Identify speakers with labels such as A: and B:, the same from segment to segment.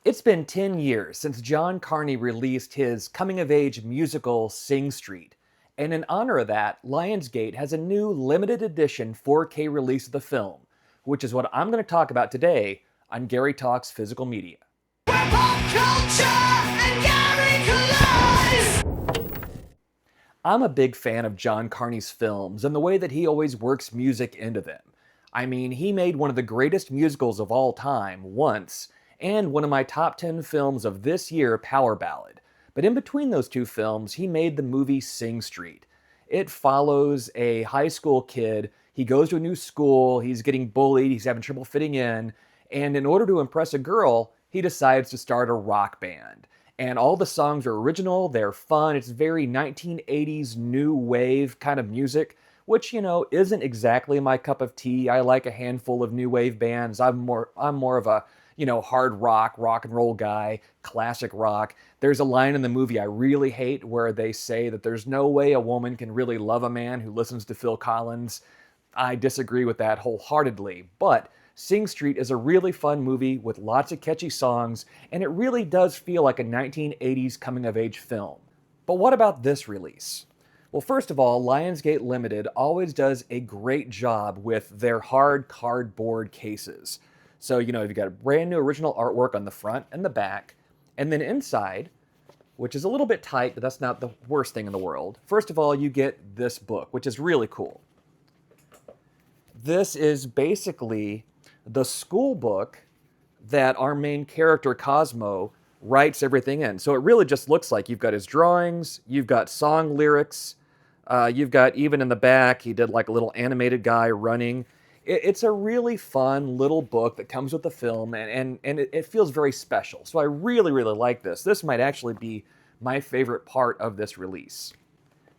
A: It's been 10 years since John Carney released his coming-of-age musical Sing Street, and in honor of that, Lionsgate has a new limited edition 4K release of the film, which is what I'm going to talk about today on Gary Talks Physical Media.
B: Where pop culture and Gary collide!
A: I'm a big fan of John Carney's films and the way that he always works music into them. I mean, he made one of the greatest musicals of all time once, and one of my top 10 films of this year, Power Ballad. But in between those two films, he made the movie Sing Street. It follows a high school kid. He goes to a new school, he's getting bullied, he's having trouble fitting in, and in order to impress a girl, he decides to start a rock band. And all the songs are original, they're fun, it's very 1980s new wave kind of music, which, isn't exactly my cup of tea. I like a handful of new wave bands. I'm more of a, hard rock and roll guy, classic rock. There's a line in the movie I really hate where they say that there's no way a woman can really love a man who listens to Phil Collins. I disagree with that wholeheartedly, but Sing Street is a really fun movie with lots of catchy songs, and it really does feel like a 1980s coming-of-age film. But what about this release? Well, first of all, Lionsgate Limited always does a great job with their hard cardboard cases. So, you've got a brand new original artwork on the front and the back, and then inside, which is a little bit tight, but that's not the worst thing in the world. First of all, you get this book, which is really cool. This is basically the school book that our main character, Cosmo, writes everything in. So it really just looks like you've got his drawings, you've got song lyrics, you've got, even in the back, he did like a little animated guy running. It's a really fun little book that comes with the film, and it feels very special. So I really, really like this. This might actually be my favorite part of this release.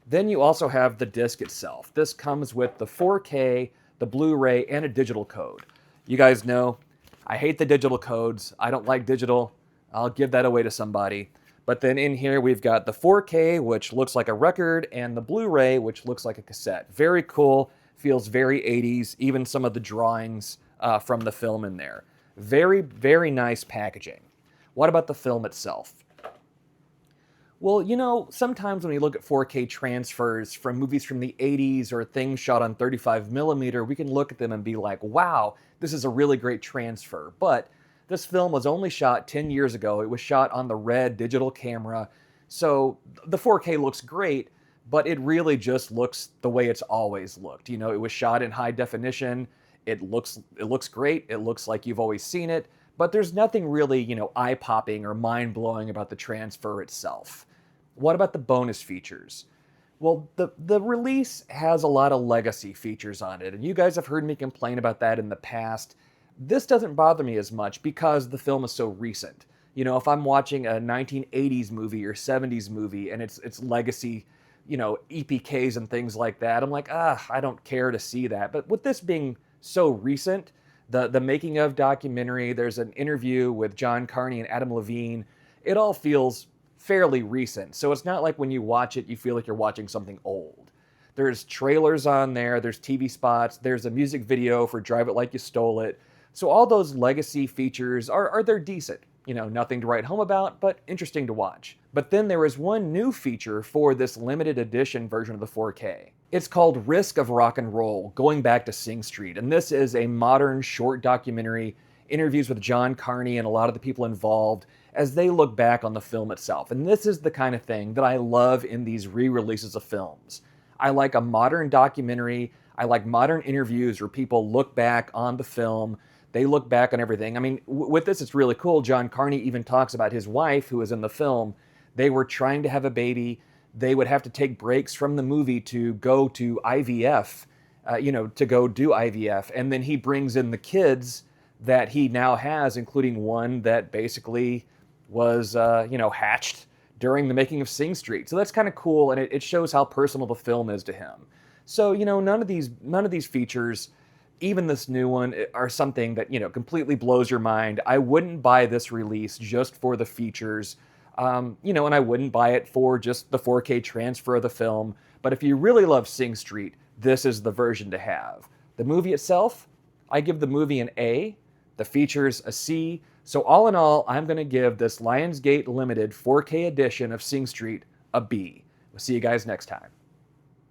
A: Then you also have the disc itself. This comes with the 4K, the Blu-ray, and a digital code. You guys know, I hate the digital codes. I don't like digital. I'll give that away to somebody. But then in here we've got the 4K, which looks like a record, and the Blu-ray, which looks like a cassette. Very cool. Feels very 80s, even some of the drawings from the film in there. Very, very nice packaging. What about the film itself? Well, sometimes when we look at 4K transfers from movies from the 80s or things shot on 35mm, we can look at them and be like, wow, this is a really great transfer. But this film was only shot 10 years ago. It was shot on the red digital camera. So the 4K looks great, but it really just looks the way it's always looked. It was shot in high definition. It looks great. It looks like you've always seen it, but there's nothing really, eye-popping or mind-blowing about the transfer itself. What about the bonus features? Well, the release has a lot of legacy features on it, and you guys have heard me complain about that in the past. This doesn't bother me as much because the film is so recent. If I'm watching a 1980s movie or 70s movie and it's legacy, EPKs and things like that, I'm like, I don't care to see that. But with this being so recent, the making of documentary, there's an interview with John Carney and Adam Levine, it all feels fairly recent. So it's not like when you watch it, you feel like you're watching something old. There's trailers on there, there's TV spots, there's a music video for Drive It Like You Stole It. So all those legacy features they're decent. Nothing to write home about, but interesting to watch. But then there is one new feature for this limited edition version of the 4K. It's called Risk of Rock and Roll, going back to Sing Street. And this is a modern short documentary, interviews with John Carney and a lot of the people involved as they look back on the film itself. And this is the kind of thing that I love in these re-releases of films. I like a modern documentary. I like modern interviews where people look back on the film. They look back on everything. I mean, with this, it's really cool. John Carney even talks about his wife, who was in the film. They were trying to have a baby. They would have to take breaks from the movie to go to IVF, to go do IVF. And then he brings in the kids that he now has, including one that basically was, hatched during the making of Sing Street. So that's kind of cool, and it shows how personal the film is to him. So, none of these features, even this new one, are something that, completely blows your mind. I wouldn't buy this release just for the features, and I wouldn't buy it for just the 4K transfer of the film. But if you really love Sing Street, this is the version to have. The movie itself, I give the movie an A, the features a C, So all in all, I'm going to give this Lionsgate Limited 4K edition of Sing Street a B. We'll see you guys next time.